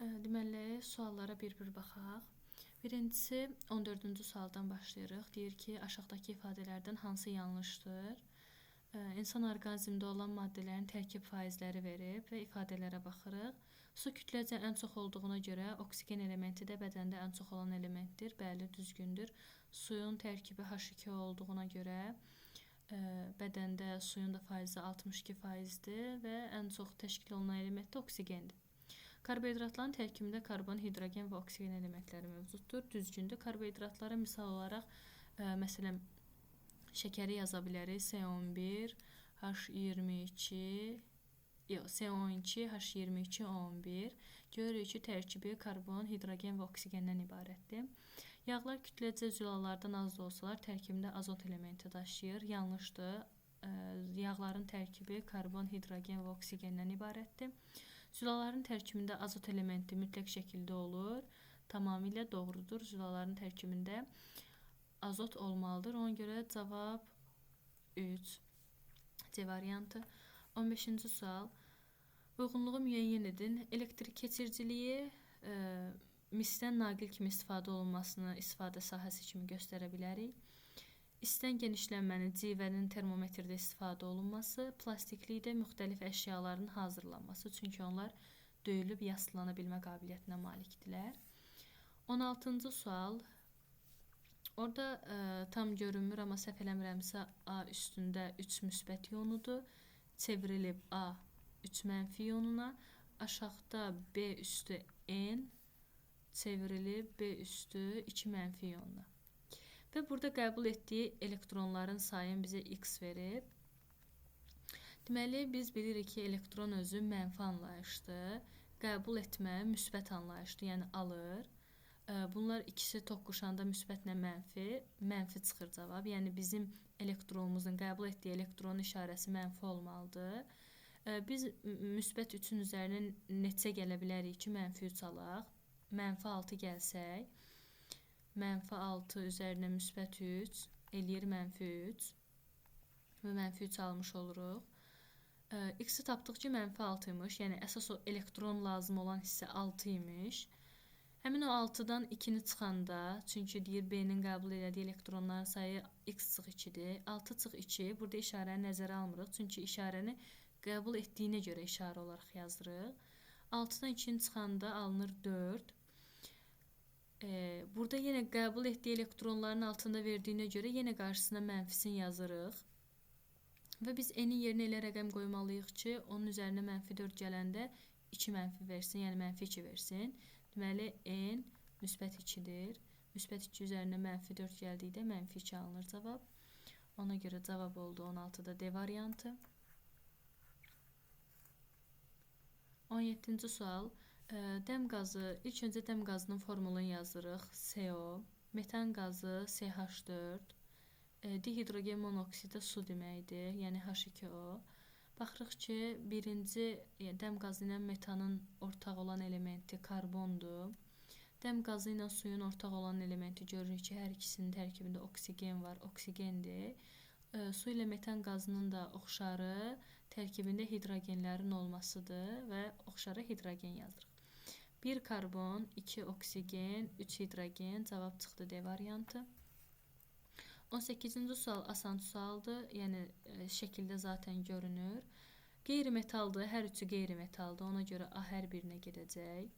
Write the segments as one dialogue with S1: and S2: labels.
S1: Deməli, suallara bir-bir baxaq. Birincisi 14-cü sualdan başlayırıq. Deyir ki, aşağıdakı ifadələrdən hansı yanlışdır? İnsan orqanizmində olan maddələrin tərkib faizləri verib və ifadələrə baxırıq. Su kütləci ən çox olduğuna görə oksigen elementi də bədəndə ən çox olan elementdir. Bəli, düzgündür. Suyun tərkibi H2 olduğuna görə bədəndə suyun da faizi 62%dir və ən çox təşkil olunan element də oksigendir. Karbohidratların tərkibində karbon, hidrogen və oksigen elementləri mövcuddur. Düzgündür. Karbohidratlara misal olaraq, məsələn, şəkəri yaza bilərik. C11, H22, C12, H22, O11. Görürük ki, tərkibi karbon, hidrogen və oksigenden ibarətdir. Yağlar kütləci zülallardan az da olsalar, tərkibində azot elementi daşıyır. Yanlışdır. Yağların tərkibi karbon, hidrogen və oksigenden ibarətdir. Zülaların tərkibində azot elementi mütləq şəkildə olur. Tamamilə doğrudur. Zülaların tərkibində azot olmalıdır. Ona görə cavab 3. C variantı. 15-ci sual. Uyğunluğu müəyyən edin. Elektrik keçiriciliyi misdən naqil kimi istifadə olunmasını istifadə sahəsi kimi göstərə bilərik. İstən genişlənmənin civənin termometrdə istifadə olunması, plastiklikdə müxtəlif əşyaların hazırlanması, çünki onlar döyülüb yaslana bilmə qabiliyyətinə malikdirlər. 16-cı sual. Orada tam görünmür, amma səhv eləmirəmsə A üstündə 3 müsbət ionudur. Çevrilib A 3 mənfi ionuna. Aşağıda B üstü N çevrilib B üstü 2 mənfi ionuna. Və burada qəbul etdiyi elektronların sayını bizə X verib. Deməli, biz bilirik ki, elektron özü mənfi anlayışdır. Qəbul etmə müsbət anlayışdır, yəni alır. Bunlar ikisi toqquşanda müsbətlə mənfi çıxır cavab. Yəni, bizim elektronumuzun qəbul etdiyi elektronun işarəsi mənfi olmalıdır. Biz müsbət 3-ün üzərinə neçə gələ bilərik ki, mənfi 3 alaq. Mənfi 6 gəlsək, mənfi 6 üzərinə müsbət 3 eləyir mənfi 3 və mənfi 3 almış oluruq. X-i tapdıq ki, mənfi 6 imiş, yəni əsas o elektron lazım olan hissə 6 imiş. Həmin o 6-dan 2-ni çıxanda, çünki deyir B-nin qəbul elədiyi elektronların sayı X-2-dir. 6-2, burada işarəni nəzərə almırıq, çünki işarəni qəbul etdiyinə görə işarə olaraq yazırıq. 6-dan 2-ni çıxanda alınır 4. Burada yenə qəbul etdiyi elektronların altında verdiyinə görə yenə qarşısına mənfisini yazırıq. Və biz N-in yerinə elə rəqəm qoymalıyıq ki, onun üzərinə mənfi 4 gələndə 2 mənfi versin, yəni mənfi 2 versin. Deməli, N müsbət 2-dir. Müsbət 2 üzərinə mənfi 4 gəldikdə mənfi 2 alınır cavab. Ona görə cavab oldu 16-da D variantı. 17-ci sual. Dəm qazı, ilk öncə dəm qazının formulunu yazırıq. CO, metan qazı CH4, dihidrogen monoksidi su deməkdir, yəni H2O. Baxırıq ki, birinci dəm qazı ilə metanın ortaq olan elementi karbondur. Dəm qazı ilə suyun ortaq olan elementi görürük ki, hər ikisinin tərkibində oksigen var, oksigendir. Su ilə metan qazının da oxşarı tərkibində hidrogenlərin olmasıdır və oxşarı hidrogen yazırıq. 1 karbon, 2 oksigen, 3 hidrogen, cavab çıxdı D variantı. 18-ci sual asan sualdır, yəni şəkildə zaten görünür. Qeyri-metaldır, hər üçü qeyri-metaldır, ona görə A hər birinə gedəcək.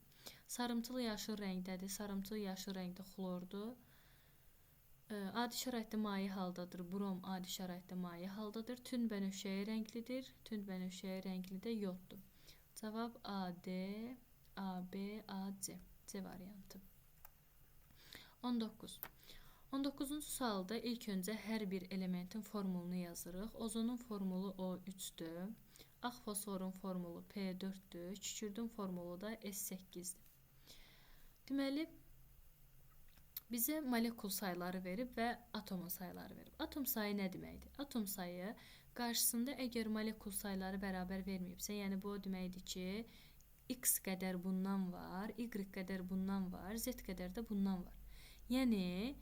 S1: Sarımtılı yaşıl rəngdədir, sarımtılı yaşıl rəngdə xlordur. Adi şəraitdə maye haldadır, brom adi şəraitdə maye haldadır. Tünd bənövşəyi rənglidir, tünd bənövşəyi rəngli də yoddur. Cavab A, D, A, B, A, C. C variantı. 19. 19-cu sualda ilk öncə hər bir elementin formulunu yazırıq. Ozonun formulu O3-dür. Ağ fosforun formulu P4-dür. Kükürdün formulu da S8-dir. Deməli, bizə molekul sayıları verib və atom sayıları verib. Atom sayı nə deməkdir? Atom sayı qarşısında əgər molekul sayıları bərabər verməyibsə, yəni bu o deməkdir ki, X qədər bundan var, Y qədər bundan var, Z qədər də bundan var. Yəni,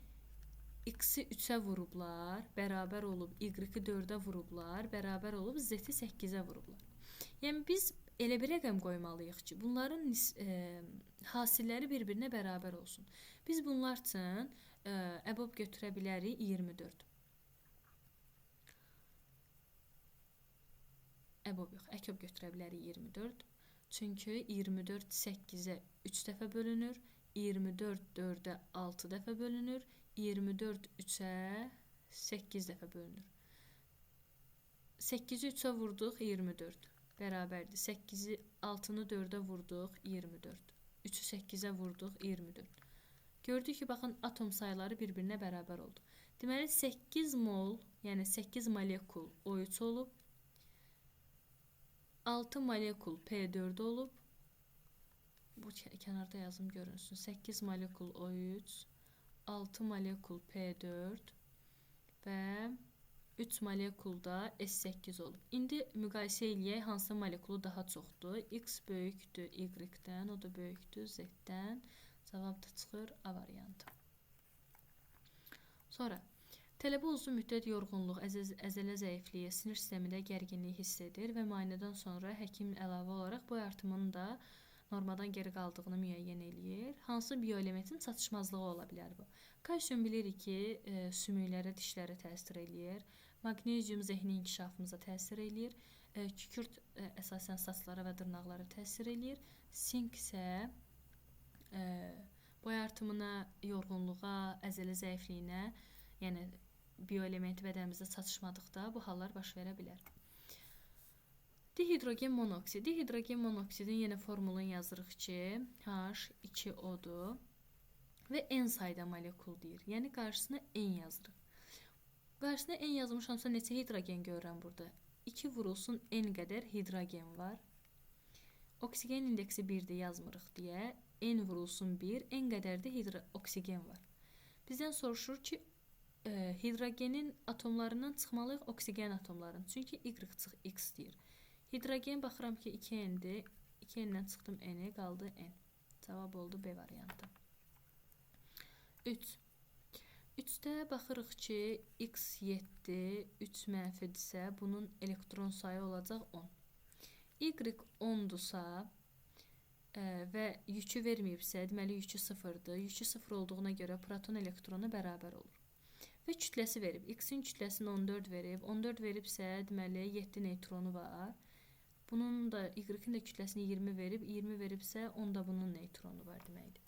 S1: X-i 3-ə vurublar, bərabər olub Y-i 4-ə vurublar, bərabər olub Z-i 8-ə vurublar. Yəni, biz elə bir rəqəm qoymalıyıq ki, bunların hasilləri bir-birinə bərabər olsun. Biz bunlar üçün əbob götürə bilərik 24. Əbob yox, əkəb götürə bilərik 24. Çünki 24 8-ə 3 dəfə bölünür, 24 4-ə 6 dəfə bölünür, 24 3-ə 8 dəfə bölünür. 8-i 3-ə vurduq 24 bərabərdir. 8-i 6-nı 4-ə vurduq 24. 3-ü 8-ə vurduq 24. Gördük ki, baxın, atom sayıları bir-birinə bərabər oldu. Deməli, 8 mol, yəni 8 molekul O3 olub. 6 molekul P4 olub. Bu kənarda yazım görünsün. 8 molekul O3, 6 molekul P4 və 3 molekul da S8 olub. İndi müqayisə eləyək, hansı molekulu daha çoxdur. X böyükdür Y-dən, o da böyükdür Z-dən. Cavab da çıxır A variantı. Sonra, tələbə uzun müddət yorğunluq, əzələ zəifliyi, sinir sistemində gərginliyi hiss edir və müayinədən sonra həkim əlavə olaraq boy artımının da normadan geri qaldığını müəyyən eləyir. Hansı bioelementin çatışmazlığı ola bilər bu? Kalsium bilirik ki, sümüklərə, dişlərə təsir eləyir. Magnezium zehni inkişafımıza təsir eləyir. Kükürt əsasən saçlara və dırnaqlara təsir eləyir. Sink isə boy artımına, yorğunluğa, əzələ zəifliyinə, yəni bioelement bədənimizdə çatışmadıqda bu hallar baş verə bilər. Dihidrogen monoksid. Dihidrogen monoksidin yenə formulunu yazırıq ki, H2O-dur və N sayda molekul deyir. Yəni qarşısına N yazırıq. Qarşısına N yazmışamsa neçə hidrogen görürəm burada? 2 vurulsun N qədər hidrogen var. Oksigen indeksi 1-də yazmırıq deyə N vurulsun 1, N qədər də oksigen var. Bizdən soruşur ki, hidrogenin atomlarından çıxmalıyıq oksigen atomlarının. Çünki Y çıx X deyir. Hidrogen baxıram ki 2N-dir. 2N-dən çıxdım N-i, qaldı N. Cavab oldu B variantı. 3. 3-də baxırıq ki, X 7, 3 mənfidirsə, bunun elektron sayı olacaq 10. Y 10-dursa və yükü verməyibsə, deməli yükü 0-dır. Yükü 0 olduğuna görə proton elektronu bərabər olur. Və kütləsi verib. X-in kütləsini 14 verib. 14 veribsə, deməli 7 neytronu var. Bunun da Y-in də kütləsini 20 verib. 20 veribsə, onda bunun neytronu var deməkdir.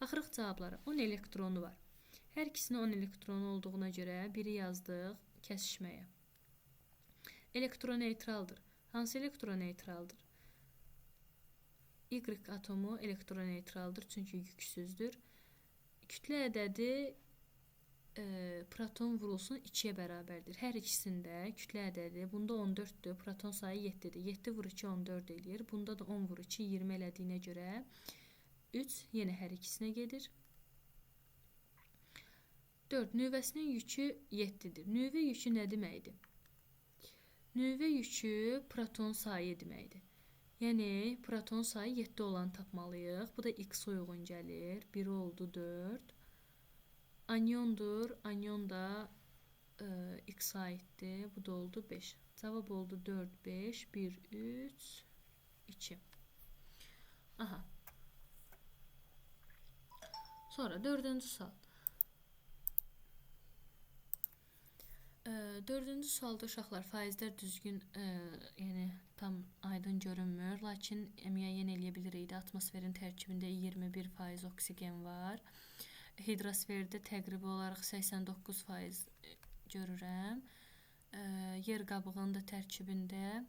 S1: Baxırıq cavablara. 10 elektronu var. Hər ikisinin 10 elektronu olduğuna görə biri yazdıq kəsişməyə. Elektroneytraldır. Hansı elektroneytraldır? Y atomu elektroneytraldır, çünki yüksüzdür. Kütlə ədədi proton vurulsun 2-yə bərabərdir. Hər ikisində kütlə ədədi, bunda 14-dür, proton sayı 7-dir. 7 vur 2, 14 eləyir. Bunda da 10 vur 2, 20 elədiyinə görə 3 yenə hər ikisinə gedir. 4. Nüvəsinin yükü 7-dir. Nüvə yükü nə deməkdir? Nüvə yükü proton sayı deməkdir. Yəni, proton sayı 7 olan tapmalıyıq. Bu da X uyğun gəlir. 1 oldu 4. Anyondur. Anyon da X aiddir. Bu da oldu 5. Cavab oldu 4, 5, 1, 3, 2. Aha. Sonra 4-cü sual. 4-cü sualda uşaqlar faizlər düzgün, yəni tam aydın görünmür, lakin müəyyən eləyə bilirik. Atmosferin tərkibində 21% oksigen var. Hidrosferdə təqribi olaraq 89% görürəm. Yer qabığının da tərkibində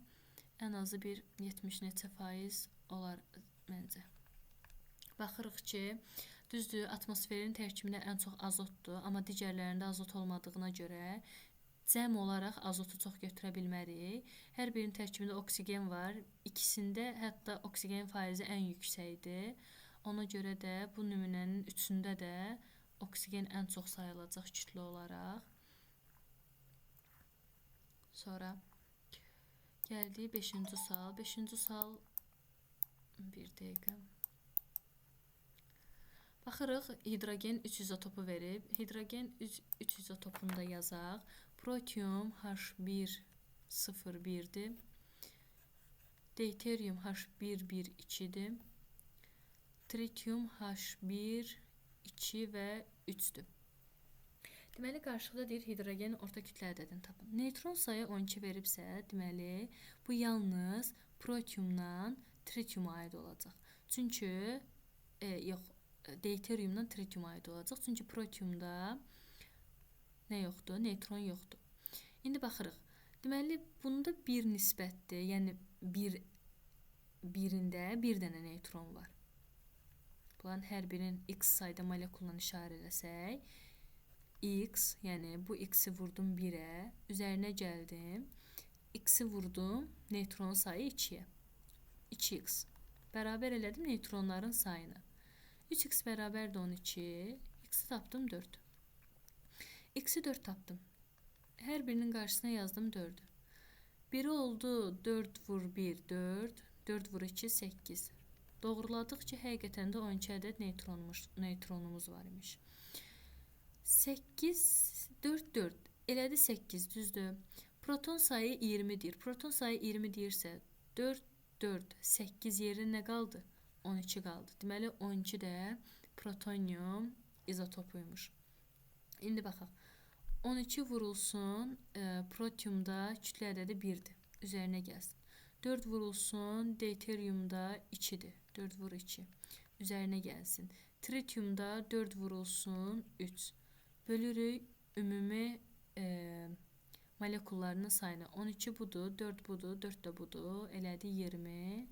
S1: ən azı bir 70 neçə faiz olar məncə. Baxırıq ki, düzdür, atmosferin tərkibində ən çox azotdur, amma digərlərində azot olmadığına görə cəm olaraq azotu çox götürə bilmərik. Hər birinin tərkibində oksigen var. İkisində hətta oksigen faizi ən yüksəkdir. Ona görə də bu nümunənin üçündə də oksigen ən çox sayılacaq kütlə olaraq. Sonra gəldik 5-ci sual. 5-ci sual bir dəqiqə. Baxırıq, hidrogen 3 izotopu verib. Hidrogen 3 izotopunu da yazaq. Protium H101-dir. Deuterium H112'dir. Tritium H1, 2 və 3'dür. Deməli, qarşılıqda deyir, hidrogen orta kütlə ədədini tapın. Neutron sayı 12 veribsə, deməli, bu yalnız protiumdan tritiuma aid olacaq. Çünki, deuteriumdan tritiuma aid olacaq. Çünki protiumda nə yoxdur? Neutron yoxdur. İndi baxırıq. Deməli, bunda bir nisbətdir. Yəni, birində bir dənə neutron var. Bunların hər birinin x sayda molekulundan işarə eləsək, x, yəni bu x-i vurdum 1-ə, üzərinə gəldim, x-i vurdum neutron sayı 2-yə. 2x. Bərabər elədim neutronların sayını. 3x bərabər də 12, x-i tapdım 4. X-i 4 tapdım. Hər birinin qarşısına yazdım 4-ü. Biri oldu 4 vur 1, 4, 4 vur 2, 8. Doğruladık ki, həqiqətən də 12 ədəd neutronumuz var imiş. 8, 4, 4. Elədi 8, düzdür. Proton sayı 20'dir. Proton sayı 20 deyirsə, 4, 4, 8 yerinə nə qaldı? 12 qaldı. Deməli, 12 də protonium izotopuymuş. İndi baxaq. 12 vurulsun, protiumda kütlə ədədi 1'dir. Üzərinə gəlsin. 4 vurulsun, deuteriumda 2'dir. 4 vur 2. Üzərinə gəlsin. Tritiumda 4 vurulsun, 3. Bölürük ümumi molekullarının sayını. 12 budur, 4 budur, 4 də budur. Elədi 20.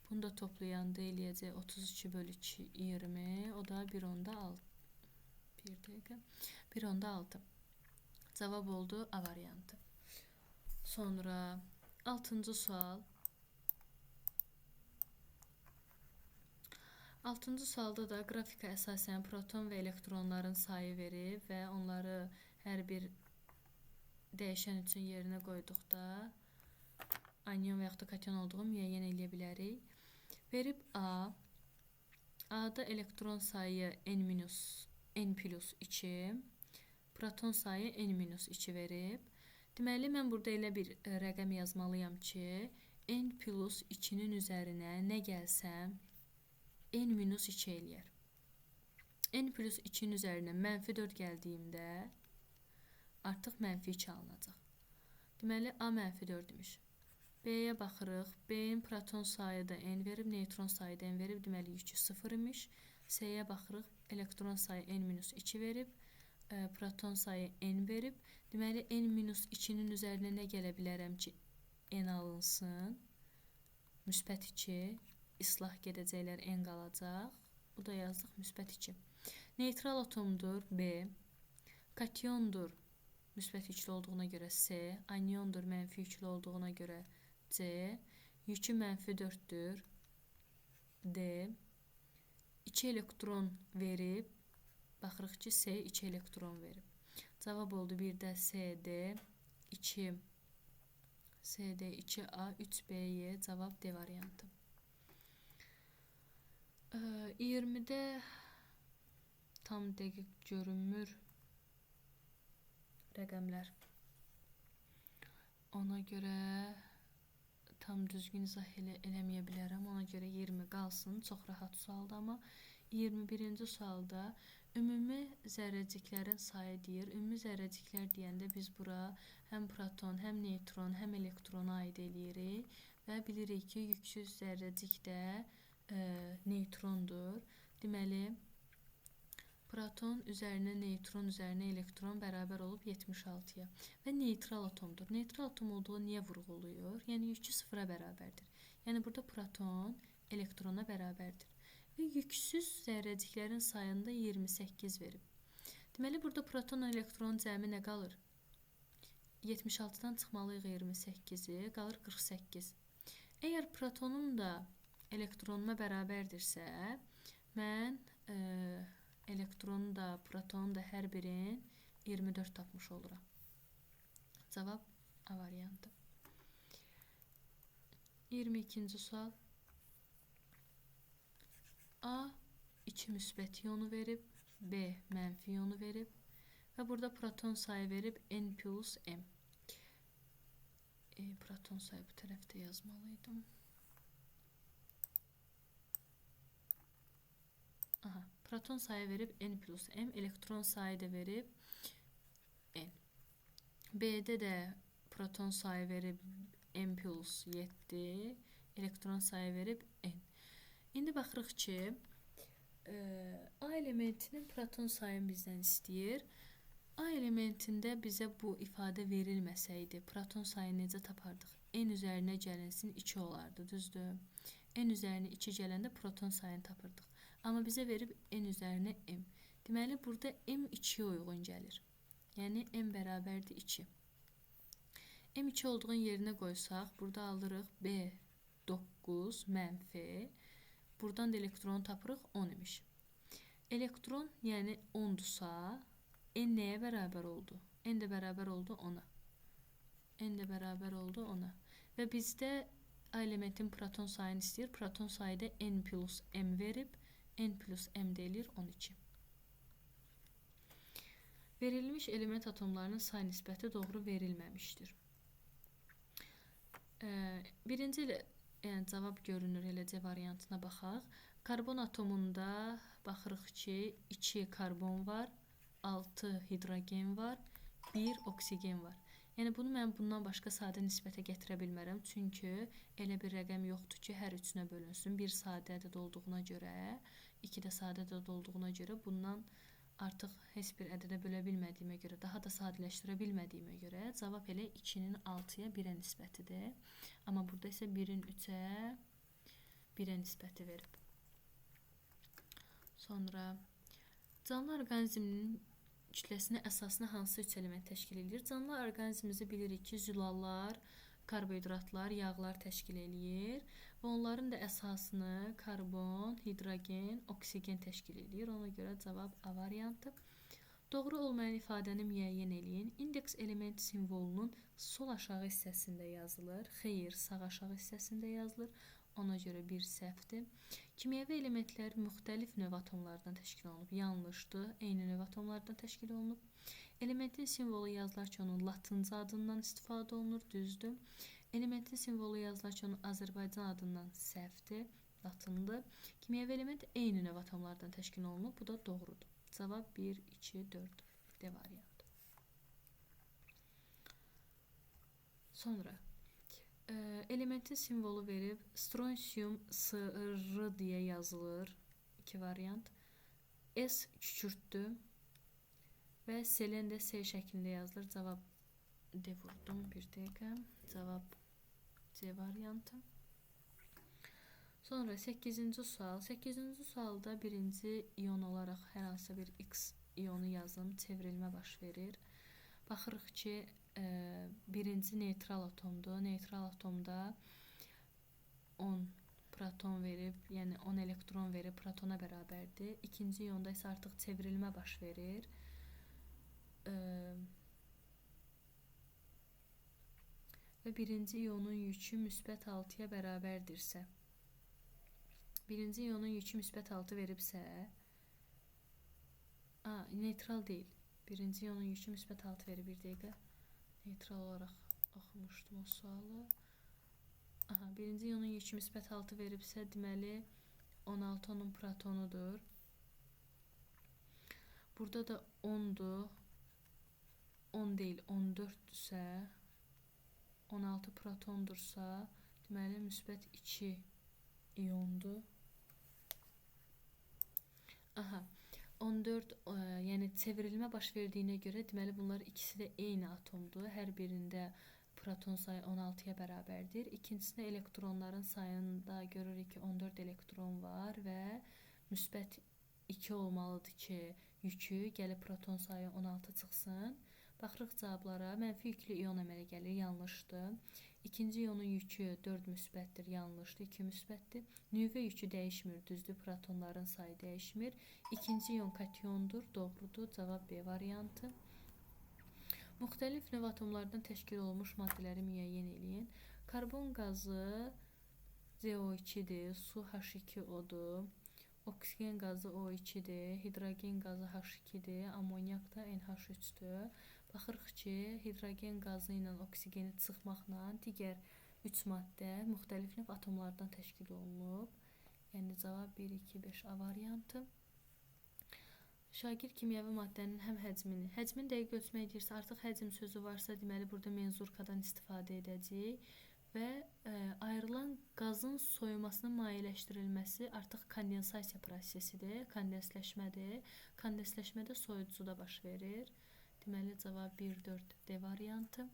S1: Bunu da toplayanda eləyəcək 32 bölü 2, 20. O da 1/6. 1 dəqiqə. 1/6. Cavab oldu A variantı. Sonra 6-cı sual. 6-cı sualda da qrafika əsasən proton və elektronların sayı verib və onları hər bir dəyişən üçün yerinə qoyduqda anion və yaxud da kation olduğu müəyyən edə bilərik. Verib A. A-da elektron sayı n+2, proton sayı n-2 verib. Deməli, mən burada elə bir rəqəm yazmalıyam ki, n+2'nin üzərinə nə gəlsəm, n-2 eləyər. n+2'nin üzərinə -4 gəldiyimdə artıq -2 alınacaq. Deməli, A -4 imiş. B-yə baxırıq. B-in proton sayı da n verib, neutron sayı da n verib. Deməli, yükü 0 imiş. C-yə baxırıq. Elektron sayı n-2 verib. Proton sayı n verib. Deməli, n-2'nin üzərinə nə gələ bilərəm ki, n alınsın? Müsbət 2. İslah gedəcəklər, n qalacaq. Bu da yazdıq, müsbət 2. Neytral atomdur B. Kationdur, müsbət yüklü olduğuna görə C. Aniondur, mənfi yüklü olduğuna görə C. Yükü -4'dür D. 2 elektron verib. Baxırıq ki, C 2 elektron verib. Cavab oldu 1 də CD, 2 CD, 2A, 3B'ye cavab D variantı. 20'də tam dəqiq görünmür rəqəmlər. Ona görə tam düzgün izah eləməyə bilərəm. Ona görə 20 qalsın. Çox rahat sualdır, amma 21-ci sualda ümumi zərrəciklərin sayı deyir. Ümumi zərrəciklər deyəndə biz bura həm proton, həm neutron, həm elektrona aid eləyirik və bilirik ki, yüksüz zərrəcik də neutrondur. Deməli, proton üzərinə neutron, üzərinə elektron bərabər olub 76-ya və neytral atomdur. Neytral atom olduğu niyə vurğuluyur? Yəni, yükü 0-a bərabərdir. Yəni, burada proton elektrona bərabərdir. Və yüksüz zərrəciklərin sayında 28 verib. Deməli, burada proton elektron cəmi nə qalır? 76-dan çıxmalıyıq 28-i, qalır 48. Əgər protonum da elektronuna bərabərdirsə, mən elektronu da, protonu da hər birin 24 tapmış oluram. Cavab A variantı. 22-ci sual. A 2 müsbət iyonu verib, B mənfi iyonu verib və burada proton sayı verib n plus m. Proton sayı bu tərəfdə yazmalıydım. proton sayı verib n plus m, elektron sayı da verib n. B'də də proton sayı verib n plus 7, elektron sayı verib n. İndi baxırıq ki, A elementinin proton sayını bizdən istəyir. A elementində bizə bu ifadə verilməsəydi, proton sayını necə tapardıq? N üzərinə gəlinsin 2 olardı, düzdür? N üzərinə 2 gələndə proton sayını tapırdıq. Amma bizə verib n üzərinə m. Deməli, burada m 2-yə uyğun gəlir. Yəni, m bərabərdir 2. M 2 olduğun yerinə qoysaq, burada alırıq B9 mənfi. Buradan da elektronu tapırıq 10 imiş. Elektron, yəni 10-dursa, n nəyə bərabər oldu? N də bərabər oldu 10-a. N də bərabər oldu 10-a. Və bizdə A elementin proton sayını istəyir. Proton sayıda n plus m verib, n plus m deyilir 12. Verilmiş element atomlarının say nisbəti doğru verilməmişdir. Birinci yəni cavab görünür, elə C variantına baxaq. Karbon atomunda baxırıq ki, 2 karbon var, 6 hidrogen var, 1 oksigen var. Yəni bunu mən bundan başqa sadə nisbətə gətirə bilmərəm. Çünki elə bir rəqəm yoxdur ki, hər üçünə bölünsün. Bir sadə ədəd olduğuna görə, 2 də sadə ədəd olduğuna görə bundan artıq heç bir ədədə bölə bilmədiyimə görə, daha da sadələşdirə bilmədiyimə görə cavab elə 2-nin 6-ya 1-ə nisbətidir. Amma burada isə 1-in 3-ə 1-ə nisbəti verib. Sonra canlı orqanizmin kütləsini əsasını hansı 3 element təşkil edir? Canlı orqanizmimizi bilirik ki, zülallar, karbohidratlar, yağlar təşkil edir və onların da əsasını karbon, hidrogen, oksigen təşkil edir. Ona görə cavab A variantı. Doğru olmayan ifadəni müəyyən eləyin. İndeks element simvolunun sol aşağı hissəsində yazılır. Xeyr, sağ aşağı hissəsində yazılır. Ona görə bir səhvdir. Kimyəvi elementlər müxtəlif növ atomlardan təşkil olunub. Yanlışdır. Eyni növ atomlardan təşkil olunub. Elementin simvolu yazılarkən onun latınca adından istifadə olunur. Düzdür. Elementin simvolu yazılarkən onun Azərbaycan adından səhvdir. Latındır. Kimyəvi element eyni növ atomlardan təşkil olunub. Bu da doğrudur. Cavab 1, 2, 4 D variantı. Sonra elementin simvolu verib strontium SR deyə yazılır. 2 variant. S kükürtdür və selen də S şəklində yazılır. Cavab D vurdum. Bir dəqiqə. Cavab C variantı. Sonra 8-ci sual. 8-ci sualda birinci iyon olaraq hər hansı bir X iyonu yazım, çevrilmə baş verir. Baxırıq ki, birinci neytral atomdur. Neytral atomda 10 proton verib, yəni 10 elektron verib protona bərabərdir. İkinci iyonda isə artıq çevrilmə baş verir. Və birinci iyonun yükü müsbət 6-ya bərabərdirsə, birinci iyonun yükü müsbət 6 veribsə, neytral deyil. Birinci iyonun yükü müsbət 6 verib, bir dəqiqə. Neytral olaraq oxumuşdum o sualı. Birinci iyonun yükü müsbət 6 veribsə, deməli 16 onun protonudur. Burada da 10'dur. 10 deyil, 14'dürsə, 16 protondursa, deməli müsbət 2 iyondur. 14, yəni çevrilmə baş verdiyinə görə, deməli bunlar ikisi də eyni atomdur. Hər birində proton sayı 16-ya bərabərdir. İkincisində elektronların sayında görürük ki, 14 elektron var və müsbət 2 olmalıdır ki, yükü gəlib proton sayı 16 çıxsın. Baxırıq cavablara. Mənfi yüklü iyon əmələ gəlir, yanlışdır. İkinci iyonun yükü 4 müsbətdir, yanlışdır, 2 müsbətdir. Nüvə yükü dəyişmir, düzdür, protonların sayı dəyişmir. İkinci iyon kationdur, doğrudur, cavab B variantı. Müxtəlif növ atomlardan təşkil olunmuş maddələri müəyyən eləyin. Karbon qazı CO2-dir, su H2O-dur, oksigen qazı O2-dir, hidrogen qazı H2-dir, amonyak da NH3-dür. Baxırıq ki, hidrogen qazı ilə oksigeni çıxmaqla digər 3 maddə müxtəlif növ atomlardan təşkil olunub. Yəni cavab 1, 2, 5 A variantı. Şagir kimyəvi maddənin həm həcmin dəqiq ölçmək deyirsə, artıq həcm sözü varsa, deməli burada menzurkadan istifadə edəcəyik və ayrılan qazın soyumasının mayeləşdirilməsi artıq kondensasiya prosesidir, kondensləşmədir. Kondensləşmədə soyuducu da baş verir. Deməli cavab 1-4 D variantı.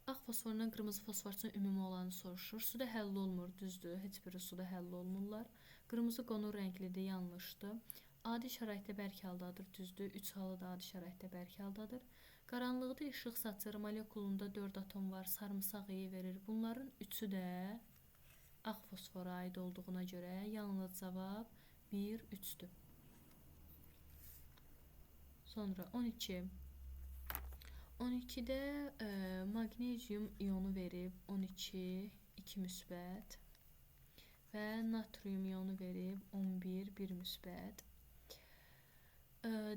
S1: Ağ fosforundan qırmızı fosfor üçün ümumi olanı soruşur. Suda həll olmur, düzdür. Heç biri suda həll olmurlar. Qırmızı qonur rənglidir, yanlışdır. Adi şəraitdə bərk haldadır, düzdür. 3 halı da adi şəraitdə bərk haldadır. Qaranlıqda işıq saçır, molekulunda 4 atom var, sarımsaq iyi verir. Bunların üçü də ağ fosfora aid olduğuna görə yalnız cavab 1-3-dür. Sonra 12. 12-də magnezium iyonu verib 12, 2 müsbət və natrium iyonu verib 11, 1 müsbət.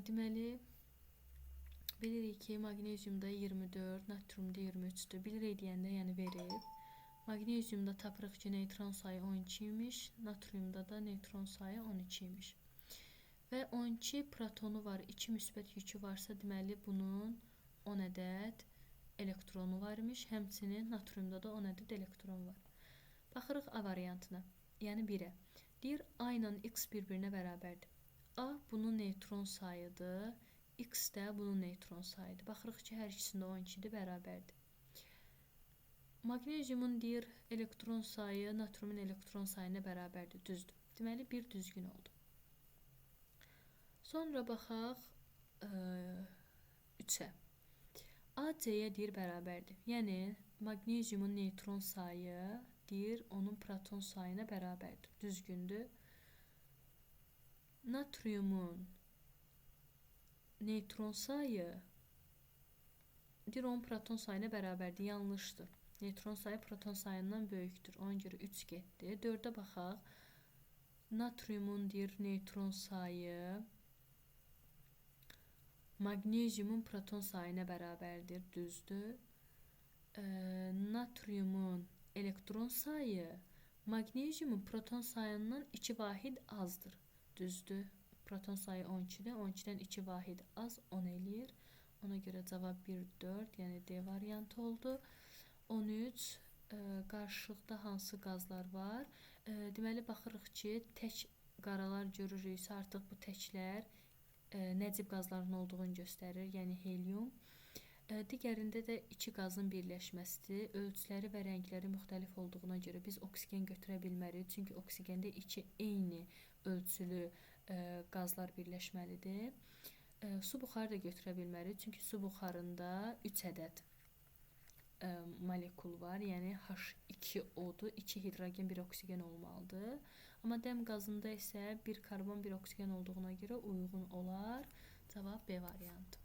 S1: Deməli, bilirik ki, magneziumda 24, natriumda 23-dür. Bilirik deyəndə, yəni verib. Magneziumda tapırıq ki, neytron sayı 12 imiş, natriumda da neytron sayı 12 imiş. Və 12 protonu var, 2 müsbət yükü varsa, deməli bunun 10 ədəd elektronu var imiş, həmçinin natriumda da 10 ədəd elektron var. Baxırıq A variantına, yəni 1-ə. Deyir, A ilə X bir-birinə bərabərdir. A bunun neytron sayıdır, X də bunun neytron sayıdır. Baxırıq ki, hər ikisində 12-dir, bərabərdir. Magneziumun deyir, elektron sayı natriumun elektron sayına bərabərdir, düzdür. Deməli, bir düzgün oldu. Sonra baxaq 3-ə. A C-yə deyir bərabərdir. Yəni, magneziumun neytron sayı deyir, onun proton sayına bərabərdir. Düzgündür. Natriumun neytron sayı deyir, onun proton sayına bərabərdir. Yanlışdır. Neytron sayı proton sayından böyükdür. Ona görə 3 getdi. 4-ə baxaq. Natriumun deyir, neytron sayı magneziumun proton sayına bərabərdir, düzdür. Natriumun elektron sayı magneziumun proton sayından 2 vahid azdır, düzdür. Proton sayı 12-dir, 12-dən 2 vahid az 10 eləyir. Ona görə cavab 1-4, yəni D variantı oldu. 13, qarşılıqda hansı qazlar var? Deməli, baxırıq ki, tək qaralar görürüksə, artıq bu təklər nəcib qazların olduğunu göstərir, yəni helium. Digərində də 2 qazın birləşməsidir. Ölçüləri və rəngləri müxtəlif olduğuna görə biz oksigen götürə bilmərik. Çünki oksigəndə 2 eyni ölçülü qazlar birləşməlidir. Su buxarı da götürə bilmərik. Çünki su buxarında 3 ədəd molekul var. Yəni H2O-dur. 2 hidrogen, 1 oksigen olmalıdır. Amma dəm qazında isə 1 karbon, 1 oksigen olduğuna görə uyğun olar. Cavab B variantı.